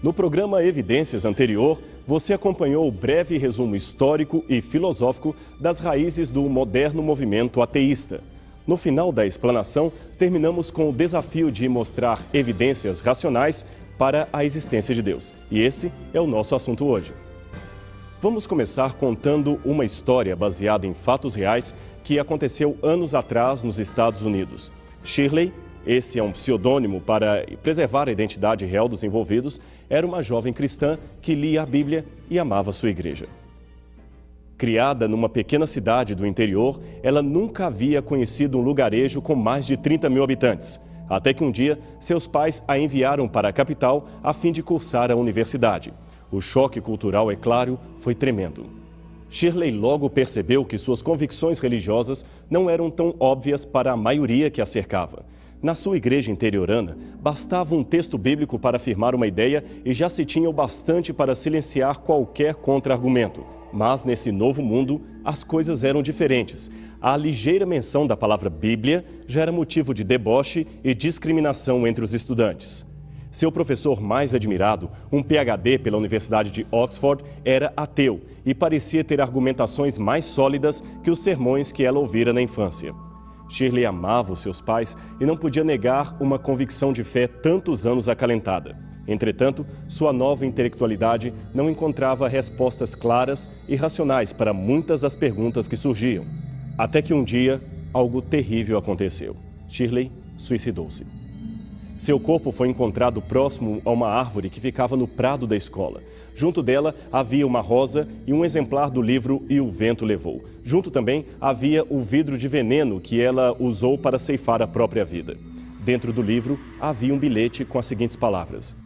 No programa Evidências anterior, você acompanhou o breve resumo histórico e filosófico das raízes do moderno movimento ateísta. No final da explanação, terminamos com o desafio de mostrar evidências racionais para a existência de Deus. E esse é o nosso assunto hoje. Vamos começar contando uma história baseada em fatos reais que aconteceu anos atrás nos Estados Unidos. Shirley, esse é um pseudônimo para preservar a identidade real dos envolvidos, era uma jovem cristã que lia a Bíblia e amava sua igreja. Criada numa pequena cidade do interior, ela nunca havia conhecido um lugarejo com mais de 30 mil habitantes, até que um dia seus pais a enviaram para a capital a fim de cursar a universidade. O choque cultural, é claro, foi tremendo. Shirley logo percebeu que suas convicções religiosas não eram tão óbvias para a maioria que a cercava. Na sua igreja interiorana, bastava um texto bíblico para afirmar uma ideia e já se tinha o bastante para silenciar qualquer contra-argumento. Mas nesse novo mundo, as coisas eram diferentes. A ligeira menção da palavra Bíblia já era motivo de deboche e discriminação entre os estudantes. Seu professor mais admirado, um PhD pela Universidade de Oxford, era ateu e parecia ter argumentações mais sólidas que os sermões que ela ouvira na infância. Shirley amava os seus pais e não podia negar uma convicção de fé tantos anos acalentada. Entretanto, sua nova intelectualidade não encontrava respostas claras e racionais para muitas das perguntas que surgiam. Até que um dia, algo terrível aconteceu. Shirley suicidou-se. Seu corpo foi encontrado próximo a uma árvore que ficava no prado da escola. Junto dela havia uma rosa e um exemplar do livro E o Vento Levou. Junto também havia o vidro de veneno que ela usou para ceifar a própria vida. Dentro do livro havia um bilhete com as seguintes palavras: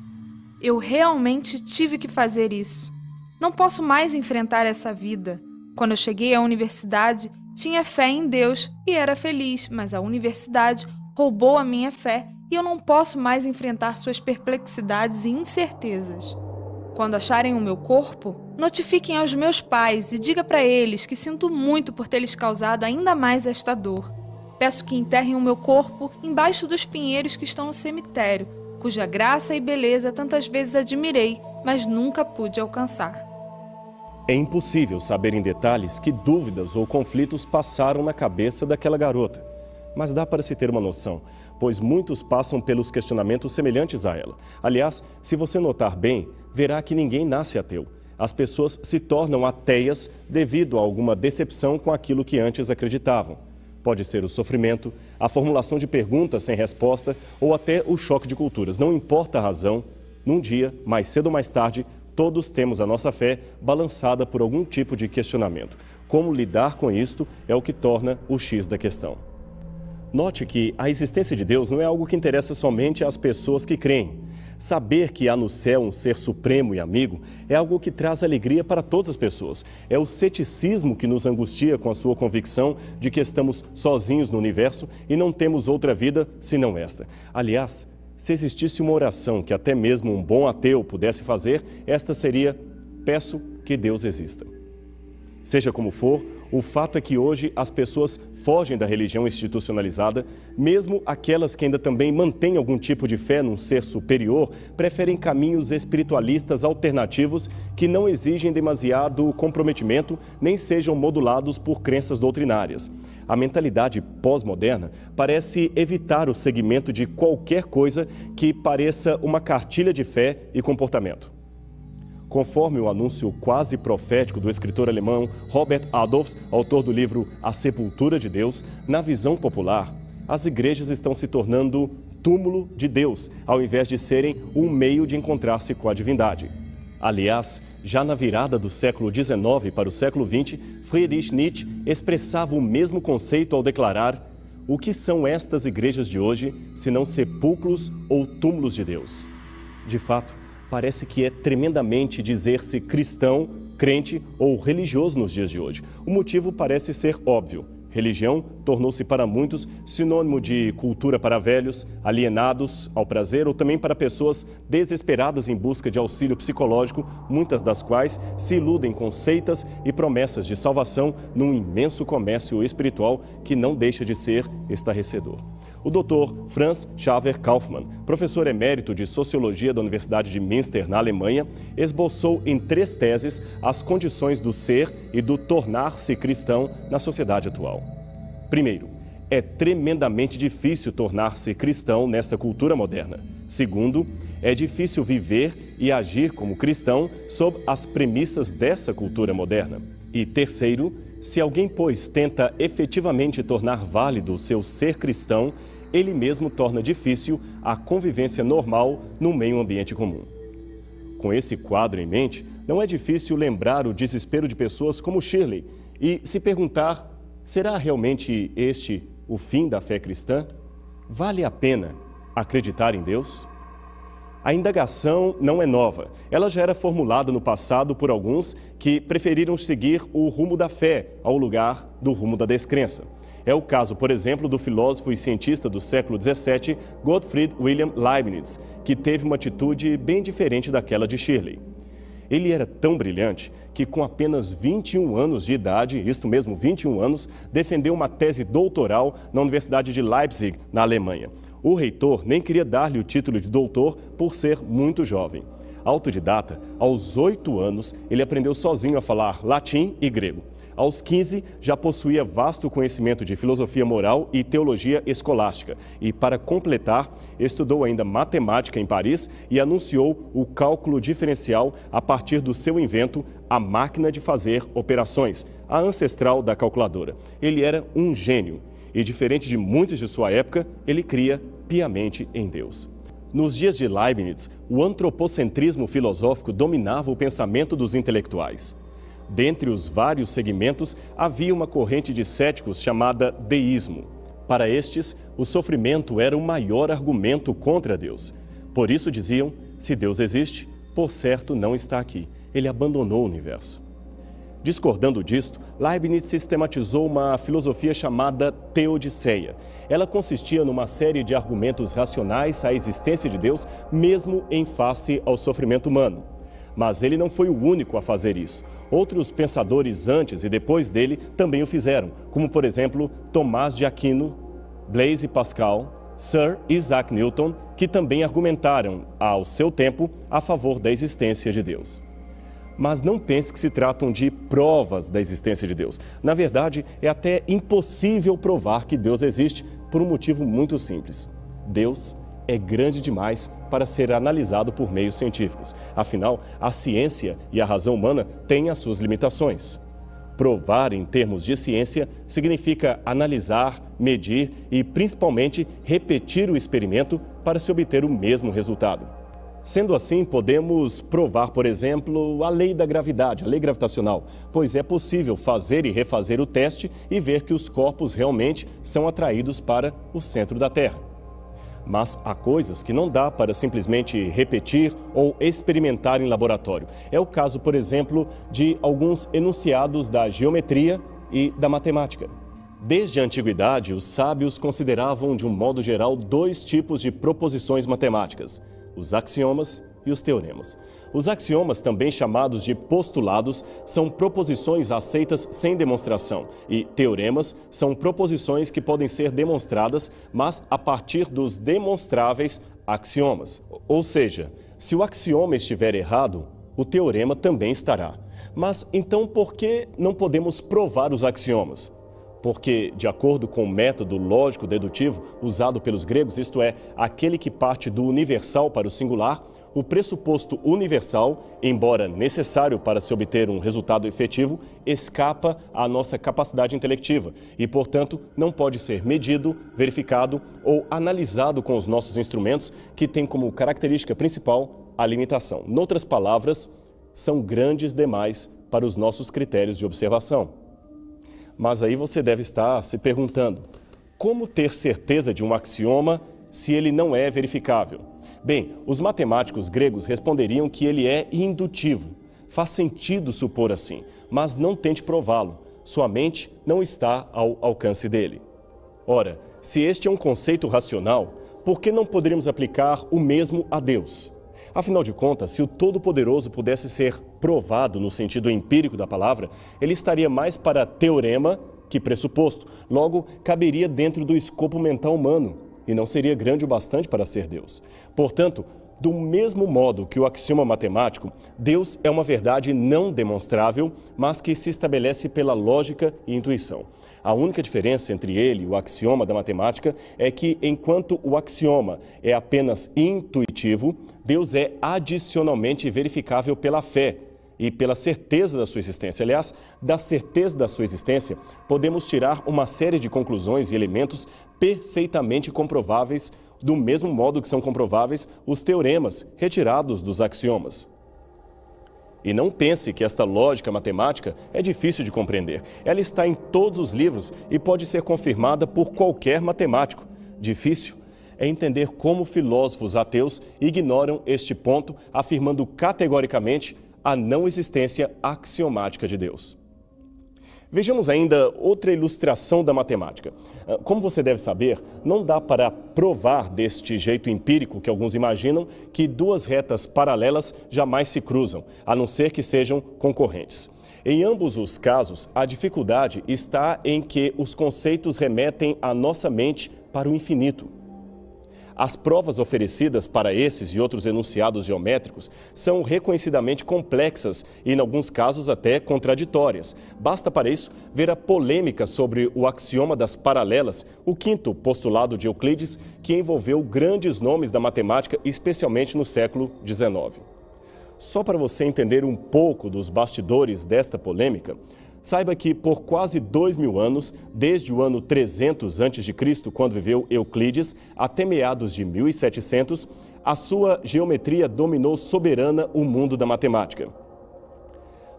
Eu realmente tive que fazer isso. Não posso mais enfrentar essa vida. Quando eu cheguei à universidade, tinha fé em Deus e era feliz, mas a universidade roubou a minha fé e eu não posso mais enfrentar suas perplexidades e incertezas. Quando acharem o meu corpo, notifiquem aos meus pais e diga para eles que sinto muito por ter lhes causado ainda mais esta dor. Peço que enterrem o meu corpo embaixo dos pinheiros que estão no cemitério, cuja graça e beleza tantas vezes admirei, mas nunca pude alcançar. É impossível saber em detalhes que dúvidas ou conflitos passaram na cabeça daquela garota. Mas dá para se ter uma noção, pois muitos passam pelos questionamentos semelhantes a ela. Aliás, se você notar bem, verá que ninguém nasce ateu. As pessoas se tornam ateias devido a alguma decepção com aquilo que antes acreditavam. Pode ser o sofrimento, a formulação de perguntas sem resposta ou até o choque de culturas. Não importa a razão, num dia, mais cedo ou mais tarde, todos temos a nossa fé balançada por algum tipo de questionamento. Como lidar com isto é o que torna o X da questão. Note que a existência de Deus não é algo que interessa somente às pessoas que creem. Saber que há no céu um ser supremo e amigo é algo que traz alegria para todas as pessoas. É o ceticismo que nos angustia com a sua convicção de que estamos sozinhos no universo e não temos outra vida senão esta. Aliás, se existisse uma oração que até mesmo um bom ateu pudesse fazer, esta seria: peço que Deus exista. Seja como for, o fato é que hoje as pessoas fogem da religião institucionalizada, mesmo aquelas que ainda também mantêm algum tipo de fé num ser superior, preferem caminhos espiritualistas alternativos que não exigem demasiado comprometimento nem sejam modulados por crenças doutrinárias. A mentalidade pós-moderna parece evitar o seguimento de qualquer coisa que pareça uma cartilha de fé e comportamento. Conforme o anúncio quase profético do escritor alemão Robert Adolphs, autor do livro A Sepultura de Deus, na visão popular, as igrejas estão se tornando túmulo de Deus, ao invés de serem um meio de encontrar-se com a divindade. Aliás, já na virada do século XIX para o século XX, Friedrich Nietzsche expressava o mesmo conceito ao declarar: o que são estas igrejas de hoje, senão sepulcros ou túmulos de Deus? De fato, parece que é tremendamente dizer-se cristão, crente ou religioso nos dias de hoje. O motivo parece ser óbvio. Religião tornou-se para muitos sinônimo de cultura para velhos, alienados ao prazer ou também para pessoas desesperadas em busca de auxílio psicológico, muitas das quais se iludem com seitas e promessas de salvação num imenso comércio espiritual que não deixa de ser estarrecedor. O Dr. Franz Xaver Kaufmann, professor emérito de Sociologia da Universidade de Münster, na Alemanha, esboçou em 3 teses as condições do ser e do tornar-se cristão na sociedade atual. Primeiro, é tremendamente difícil tornar-se cristão nessa cultura moderna. Segundo, é difícil viver e agir como cristão sob as premissas dessa cultura moderna. E terceiro, se alguém, pois, tenta efetivamente tornar válido o seu ser cristão, ele mesmo torna difícil a convivência normal no meio ambiente comum. Com esse quadro em mente, não é difícil lembrar o desespero de pessoas como Shirley e se perguntar: será realmente este o fim da fé cristã? Vale a pena acreditar em Deus? A indagação não é nova. Ela já era formulada no passado por alguns que preferiram seguir o rumo da fé ao lugar do rumo da descrença. É o caso, por exemplo, do filósofo e cientista do século XVII, Gottfried Wilhelm Leibniz, que teve uma atitude bem diferente daquela de Shirley. Ele era tão brilhante que, com apenas 21 anos de idade, isto mesmo, 21 anos, defendeu uma tese doutoral na Universidade de Leipzig, na Alemanha. O reitor nem queria dar-lhe o título de doutor por ser muito jovem. Autodidata, aos 8 anos, ele aprendeu sozinho a falar latim e grego. Aos 15, já possuía vasto conhecimento de filosofia moral e teologia escolástica. E, para completar, estudou ainda matemática em Paris e anunciou o cálculo diferencial a partir do seu invento, a máquina de fazer operações, a ancestral da calculadora. Ele era um gênio e, diferente de muitos de sua época, ele cria piamente em Deus. Nos dias de Leibniz, o antropocentrismo filosófico dominava o pensamento dos intelectuais. Dentre os vários segmentos, havia uma corrente de céticos chamada deísmo. Para estes, o sofrimento era o maior argumento contra Deus. Por isso diziam: se Deus existe, por certo não está aqui. Ele abandonou o universo. Discordando disto, Leibniz sistematizou uma filosofia chamada teodiceia. Ela consistia numa série de argumentos racionais à existência de Deus, mesmo em face ao sofrimento humano. Mas ele não foi o único a fazer isso. Outros pensadores antes e depois dele também o fizeram, como, por exemplo, Tomás de Aquino, Blaise Pascal, Sir Isaac Newton, que também argumentaram, ao seu tempo, a favor da existência de Deus. Mas não pense que se tratam de provas da existência de Deus. Na verdade, é até impossível provar que Deus existe por um motivo muito simples. Deus é grande demais para ser analisado por meios científicos. Afinal, a ciência e a razão humana têm as suas limitações. Provar em termos de ciência significa analisar, medir e, principalmente, repetir o experimento para se obter o mesmo resultado. Sendo assim, podemos provar, por exemplo, a lei da gravidade, a lei gravitacional, pois é possível fazer e refazer o teste e ver que os corpos realmente são atraídos para o centro da Terra. Mas há coisas que não dá para simplesmente repetir ou experimentar em laboratório. É o caso, por exemplo, de alguns enunciados da geometria e da matemática. Desde a antiguidade, os sábios consideravam, de um modo geral, 2 tipos de proposições matemáticas: os axiomas e os teoremas. Os axiomas, também chamados de postulados, são proposições aceitas sem demonstração, e teoremas são proposições que podem ser demonstradas, mas a partir dos demonstráveis axiomas. Ou seja, se o axioma estiver errado, o teorema também estará. Mas então por que não podemos provar os axiomas? Porque, de acordo com o método lógico-dedutivo usado pelos gregos, isto é, aquele que parte do universal para o singular, o pressuposto universal, embora necessário para se obter um resultado efetivo, escapa à nossa capacidade intelectiva e, portanto, não pode ser medido, verificado ou analisado com os nossos instrumentos, que têm como característica principal a limitação. Noutras palavras, são grandes demais para os nossos critérios de observação. Mas aí você deve estar se perguntando: como ter certeza de um axioma se ele não é verificável? Bem, os matemáticos gregos responderiam que ele é indutivo. Faz sentido supor assim, mas não tente prová-lo. Sua mente não está ao alcance dele. Ora, se este é um conceito racional, por que não poderíamos aplicar o mesmo a Deus? Afinal de contas, se o Todo-Poderoso pudesse ser provado no sentido empírico da palavra, ele estaria mais para teorema que pressuposto. Logo, caberia dentro do escopo mental humano e não seria grande o bastante para ser Deus. Portanto, do mesmo modo que o axioma matemático, Deus é uma verdade não demonstrável, mas que se estabelece pela lógica e intuição. A única diferença entre ele e o axioma da matemática é que, enquanto o axioma é apenas intuitivo, Deus é adicionalmente verificável pela fé e pela certeza da sua existência. Aliás, da certeza da sua existência, podemos tirar uma série de conclusões e elementos perfeitamente comprováveis, do mesmo modo que são comprováveis os teoremas retirados dos axiomas. E não pense que esta lógica matemática é difícil de compreender. Ela está em todos os livros e pode ser confirmada por qualquer matemático. Difícil é entender como filósofos ateus ignoram este ponto, afirmando categoricamente a não existência axiomática de Deus. Vejamos ainda outra ilustração da matemática. Como você deve saber, não dá para provar deste jeito empírico que alguns imaginam que duas retas paralelas jamais se cruzam, a não ser que sejam concorrentes. Em ambos os casos, a dificuldade está em que os conceitos remetem a nossa mente para o infinito. As provas oferecidas para esses e outros enunciados geométricos são reconhecidamente complexas e, em alguns casos, até contraditórias. Basta para isso ver a polêmica sobre o axioma das paralelas, o quinto postulado de Euclides, que envolveu grandes nomes da matemática, especialmente no século XIX. Só para você entender um pouco dos bastidores desta polêmica, saiba que por quase 2000 anos, desde o ano 300 a.C., quando viveu Euclides, até meados de 1700, a sua geometria dominou soberana o mundo da matemática.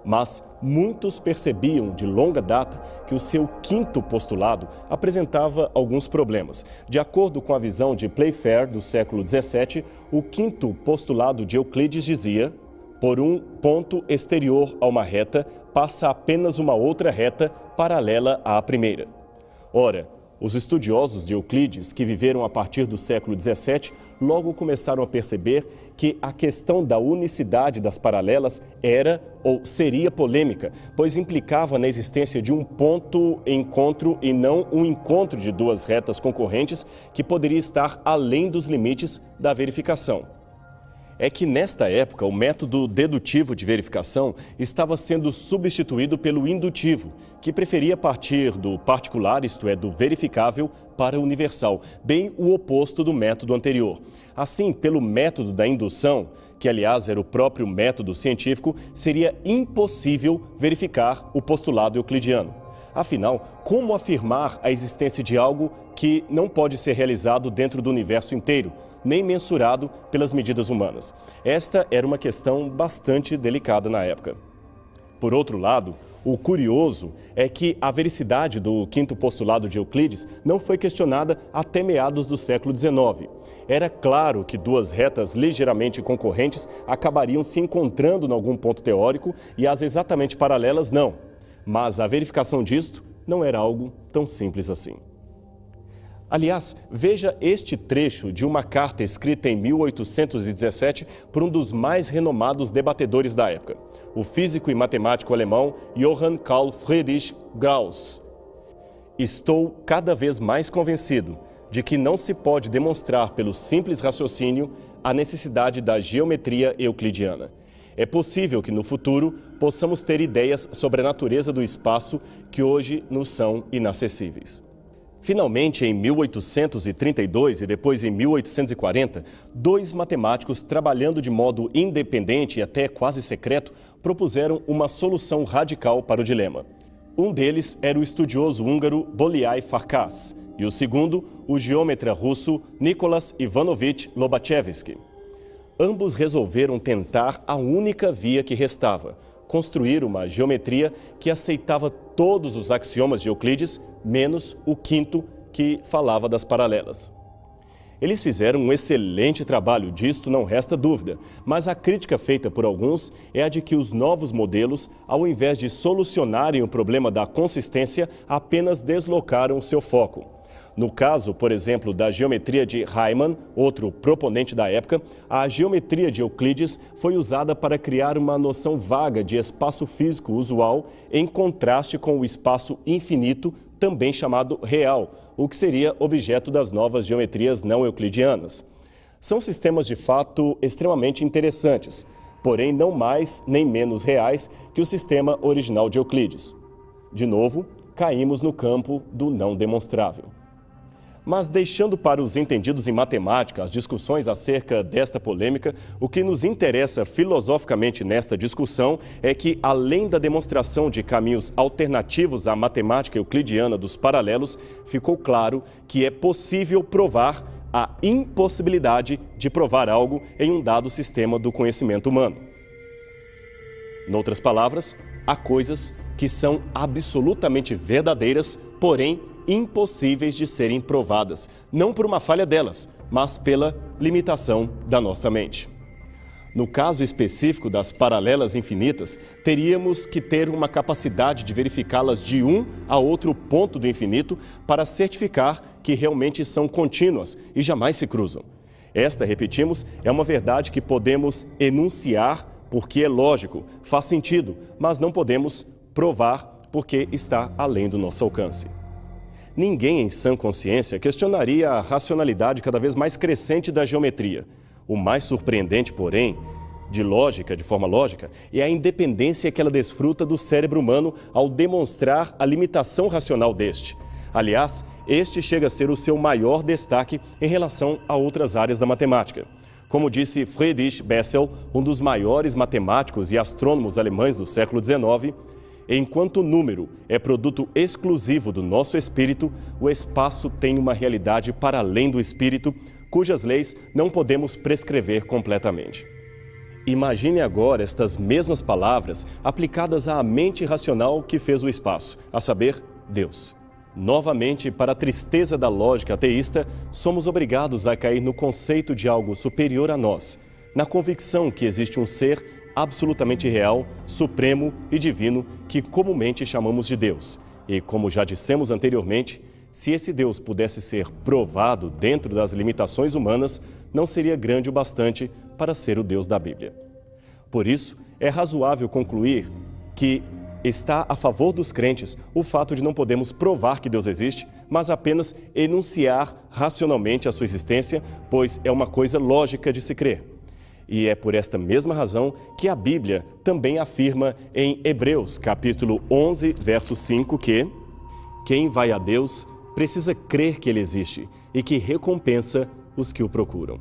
Mas muitos percebiam de longa data que o seu quinto postulado apresentava alguns problemas. De acordo com a visão de Playfair do século XVII, o quinto postulado de Euclides dizia: por um ponto exterior a uma reta, passa apenas uma outra reta paralela à primeira. Ora, os estudiosos de Euclides, que viveram a partir do século XVII, logo começaram a perceber que a questão da unicidade das paralelas era ou seria polêmica, pois implicava na existência de um ponto-encontro e não um encontro de duas retas concorrentes que poderia estar além dos limites da verificação. É que, nesta época, o método dedutivo de verificação estava sendo substituído pelo indutivo, que preferia partir do particular, isto é, do verificável, para o universal, bem o oposto do método anterior. Assim, pelo método da indução, que aliás era o próprio método científico, seria impossível verificar o postulado euclidiano. Afinal, como afirmar a existência de algo que não pode ser realizado dentro do universo inteiro, nem mensurado pelas medidas humanas? Esta era uma questão bastante delicada na época. Por outro lado, o curioso é que a vericidade do quinto postulado de Euclides não foi questionada até meados do século XIX. Era claro que duas retas ligeiramente concorrentes acabariam se encontrando em algum ponto teórico e as exatamente paralelas não. Mas a verificação disto não era algo tão simples assim. Aliás, veja este trecho de uma carta escrita em 1817 por um dos mais renomados debatedores da época, o físico e matemático alemão Johann Carl Friedrich Gauss. Estou cada vez mais convencido de que não se pode demonstrar pelo simples raciocínio a necessidade da geometria euclidiana. É possível que no futuro possamos ter ideias sobre a natureza do espaço que hoje nos são inacessíveis. Finalmente, em 1832 e depois em 1840, dois matemáticos, trabalhando de modo independente e até quase secreto, propuseram uma solução radical para o dilema. Um deles era o estudioso húngaro Bolyai Farkas e o segundo, o geômetra russo Nicolas Ivanovich Lobachevsky. Ambos resolveram tentar a única via que restava: construir uma geometria que aceitava todos os axiomas de Euclides, menos o quinto, que falava das paralelas. Eles fizeram um excelente trabalho, disto não resta dúvida, mas a crítica feita por alguns é a de que os novos modelos, ao invés de solucionarem o problema da consistência, apenas deslocaram seu foco. No caso, por exemplo, da geometria de Riemann, outro proponente da época, a geometria de Euclides foi usada para criar uma noção vaga de espaço físico usual em contraste com o espaço infinito, também chamado real, o que seria objeto das novas geometrias não euclidianas. São sistemas de fato extremamente interessantes, porém não mais nem menos reais que o sistema original de Euclides. De novo, caímos no campo do não demonstrável. Mas deixando para os entendidos em matemática as discussões acerca desta polêmica, o que nos interessa filosoficamente nesta discussão é que, além da demonstração de caminhos alternativos à matemática euclidiana dos paralelos, ficou claro que é possível provar a impossibilidade de provar algo em um dado sistema do conhecimento humano. Noutras palavras, há coisas que são absolutamente verdadeiras, porém impossíveis de serem provadas, não por uma falha delas, mas pela limitação da nossa mente. No caso específico das paralelas infinitas, teríamos que ter uma capacidade de verificá-las de um a outro ponto do infinito para certificar que realmente são contínuas e jamais se cruzam. Esta, repetimos, é uma verdade que podemos enunciar porque é lógico, faz sentido, mas não podemos provar porque está além do nosso alcance. Ninguém em sã consciência questionaria a racionalidade cada vez mais crescente da geometria. O mais surpreendente, porém, de forma lógica, é a independência que ela desfruta do cérebro humano ao demonstrar a limitação racional deste. Aliás, este chega a ser o seu maior destaque em relação a outras áreas da matemática. Como disse Friedrich Bessel, um dos maiores matemáticos e astrônomos alemães do século XIX, enquanto o número é produto exclusivo do nosso espírito, o espaço tem uma realidade para além do espírito, cujas leis não podemos prescrever completamente. Imagine agora estas mesmas palavras aplicadas à mente racional que fez o espaço, a saber, Deus. Novamente, para a tristeza da lógica ateísta, somos obrigados a cair no conceito de algo superior a nós, na convicção que existe um ser absolutamente real, supremo e divino que comumente chamamos de Deus. E, como já dissemos anteriormente, se esse Deus pudesse ser provado dentro das limitações humanas, não seria grande o bastante para ser o Deus da Bíblia. Por isso, é razoável concluir que está a favor dos crentes o fato de não podermos provar que Deus existe, mas apenas enunciar racionalmente a sua existência, pois é uma coisa lógica de se crer. E é por esta mesma razão que a Bíblia também afirma em Hebreus, capítulo 11, verso 5, que quem vai a Deus precisa crer que Ele existe e que recompensa os que o procuram.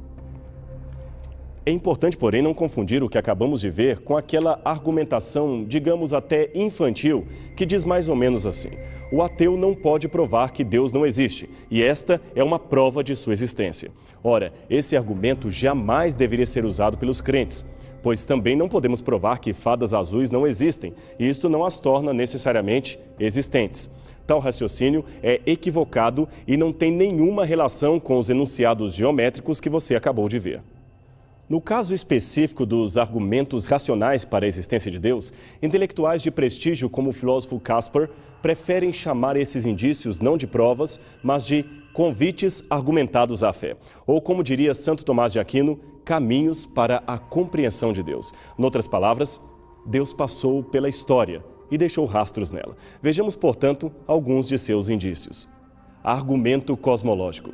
É importante, porém, não confundir o que acabamos de ver com aquela argumentação, digamos até infantil, que diz mais ou menos assim: o ateu não pode provar que Deus não existe, e esta é uma prova de sua existência. Ora, esse argumento jamais deveria ser usado pelos crentes, pois também não podemos provar que fadas azuis não existem, e isto não as torna necessariamente existentes. Tal raciocínio é equivocado e não tem nenhuma relação com os enunciados geométricos que você acabou de ver. No caso específico dos argumentos racionais para a existência de Deus, intelectuais de prestígio como o filósofo Caspar preferem chamar esses indícios não de provas, mas de convites argumentados à fé. Ou, como diria Santo Tomás de Aquino, caminhos para a compreensão de Deus. Noutras palavras, Deus passou pela história e deixou rastros nela. Vejamos, portanto, alguns de seus indícios. Argumento cosmológico.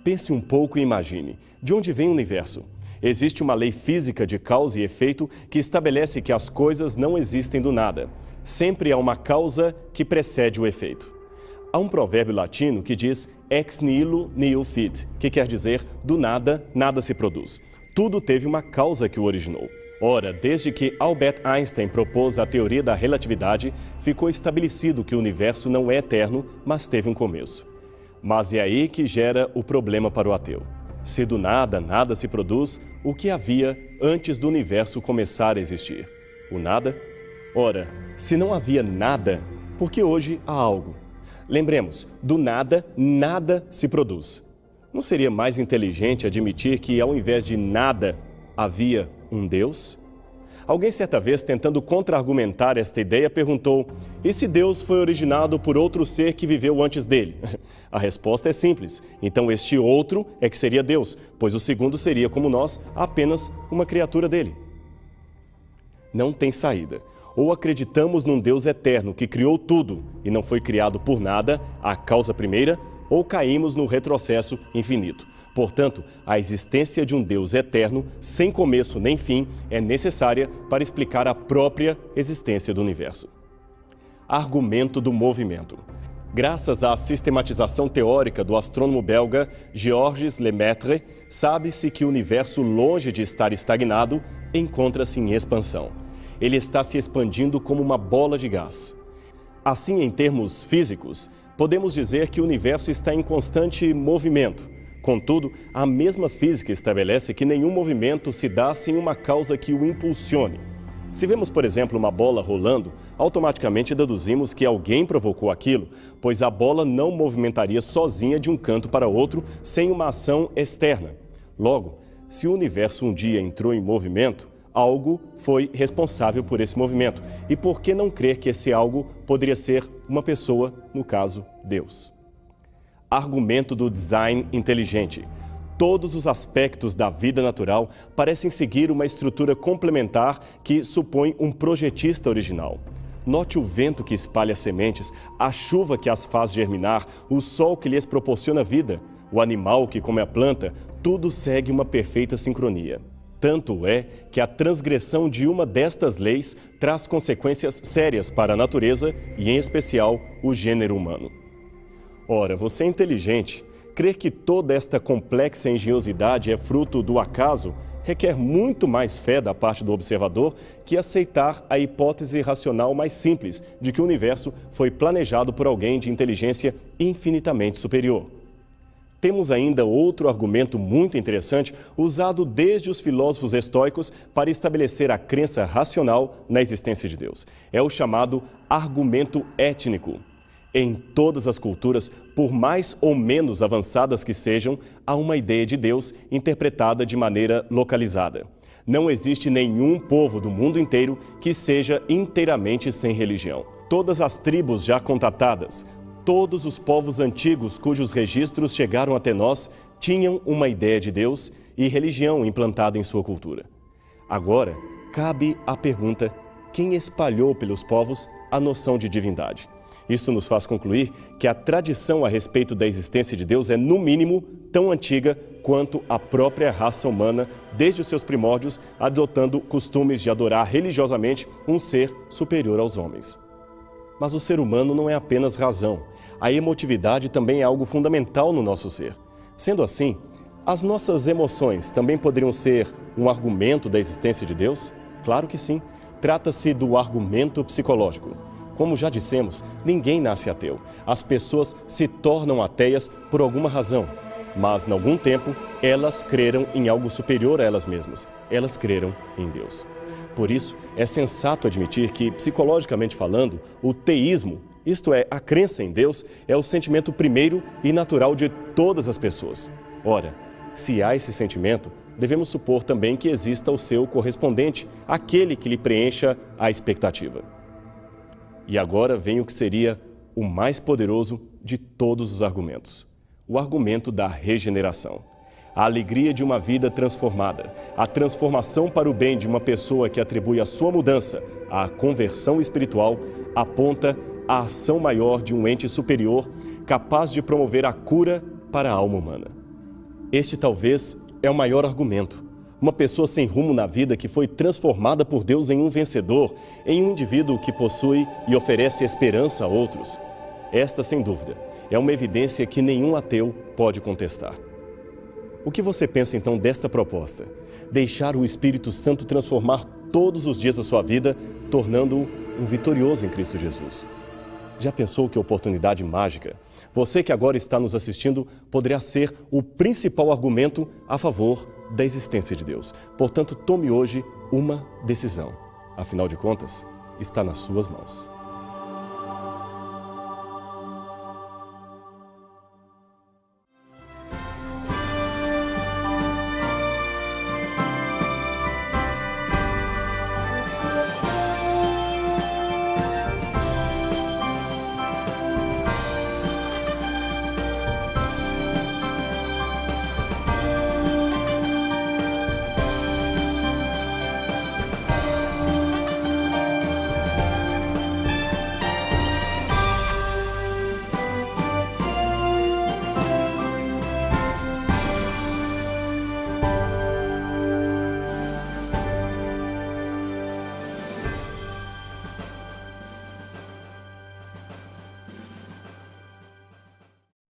Pense um pouco e imagine. De onde vem o universo? Existe uma lei física de causa e efeito que estabelece que as coisas não existem do nada. Sempre há uma causa que precede o efeito. Há um provérbio latino que diz ex nihilo nihil fit, que quer dizer do nada, nada se produz. Tudo teve uma causa que o originou. Ora, desde que Albert Einstein propôs a teoria da relatividade, ficou estabelecido que o universo não é eterno, mas teve um começo. Mas é aí que gera o problema para o ateu. Se do nada, nada se produz, o que havia antes do universo começar a existir? O nada? Ora, se não havia nada, por que hoje há algo? Lembremos, do nada, nada se produz. Não seria mais inteligente admitir que, ao invés de nada, havia um Deus? Alguém certa vez, tentando contra-argumentar esta ideia, perguntou: e se Deus foi originado por outro ser que viveu antes dele? A resposta é simples. Então este outro é que seria Deus, pois o segundo seria, como nós, apenas uma criatura dele. Não tem saída. Ou acreditamos num Deus eterno que criou tudo e não foi criado por nada, a causa primeira, ou caímos no retrocesso infinito. Portanto, a existência de um Deus eterno, sem começo nem fim, é necessária para explicar a própria existência do universo. Argumento do movimento. Graças à sistematização teórica do astrônomo belga Georges Lemaitre, sabe-se que o universo, longe de estar estagnado, encontra-se em expansão. Ele está se expandindo como uma bola de gás. Assim, em termos físicos, podemos dizer que o universo está em constante movimento. Contudo, a mesma física estabelece que nenhum movimento se dá sem uma causa que o impulsione. Se vemos, por exemplo, uma bola rolando, automaticamente deduzimos que alguém provocou aquilo, pois a bola não movimentaria sozinha de um canto para outro sem uma ação externa. Logo, se o universo um dia entrou em movimento, algo foi responsável por esse movimento. E por que não crer que esse algo poderia ser uma pessoa, no caso, Deus? Argumento do design inteligente. Todos os aspectos da vida natural parecem seguir uma estrutura complementar que supõe um projetista original. Note o vento que espalha sementes, a chuva que as faz germinar, o sol que lhes proporciona vida, o animal que come a planta, tudo segue uma perfeita sincronia. Tanto é que a transgressão de uma destas leis traz consequências sérias para a natureza e, em especial, o gênero humano. Ora, você é inteligente. Crer que toda esta complexa engenhosidade é fruto do acaso requer muito mais fé da parte do observador que aceitar a hipótese racional mais simples de que o universo foi planejado por alguém de inteligência infinitamente superior. Temos ainda outro argumento muito interessante, usado desde os filósofos estoicos para estabelecer a crença racional na existência de Deus. É o chamado argumento étnico. Em todas as culturas, por mais ou menos avançadas que sejam, há uma ideia de Deus interpretada de maneira localizada. Não existe nenhum povo do mundo inteiro que seja inteiramente sem religião. Todas as tribos já contatadas, todos os povos antigos cujos registros chegaram até nós tinham uma ideia de Deus e religião implantada em sua cultura. Agora, cabe a pergunta: quem espalhou pelos povos a noção de divindade? Isso nos faz concluir que a tradição a respeito da existência de Deus é, no mínimo, tão antiga quanto a própria raça humana, desde os seus primórdios, adotando costumes de adorar religiosamente um ser superior aos homens. Mas o ser humano não é apenas razão. A emotividade também é algo fundamental no nosso ser. Sendo assim, as nossas emoções também poderiam ser um argumento da existência de Deus? Claro que sim. Trata-se do argumento psicológico. Como já dissemos, ninguém nasce ateu. As pessoas se tornam ateias por alguma razão. Mas, em algum tempo, elas creram em algo superior a elas mesmas. Elas creram em Deus. Por isso, é sensato admitir que, psicologicamente falando, o teísmo, isto é, a crença em Deus, é o sentimento primeiro e natural de todas as pessoas. Ora, se há esse sentimento, devemos supor também que exista o seu correspondente, aquele que lhe preencha a expectativa. E agora vem o que seria o mais poderoso de todos os argumentos: o argumento da regeneração. A alegria de uma vida transformada, a transformação para o bem de uma pessoa que atribui a sua mudança à conversão espiritual, aponta à ação maior de um ente superior capaz de promover a cura para a alma humana. Este talvez é o maior argumento. Uma pessoa sem rumo na vida que foi transformada por Deus em um vencedor, em um indivíduo que possui e oferece esperança a outros. Esta, sem dúvida, é uma evidência que nenhum ateu pode contestar. O que você pensa então desta proposta? Deixar o Espírito Santo transformar todos os dias da sua vida, tornando-o um vitorioso em Cristo Jesus. Já pensou que oportunidade mágica? Você que agora está nos assistindo poderá ser o principal argumento a favor da existência de Deus. Portanto, tome hoje uma decisão. Afinal de contas, está nas suas mãos.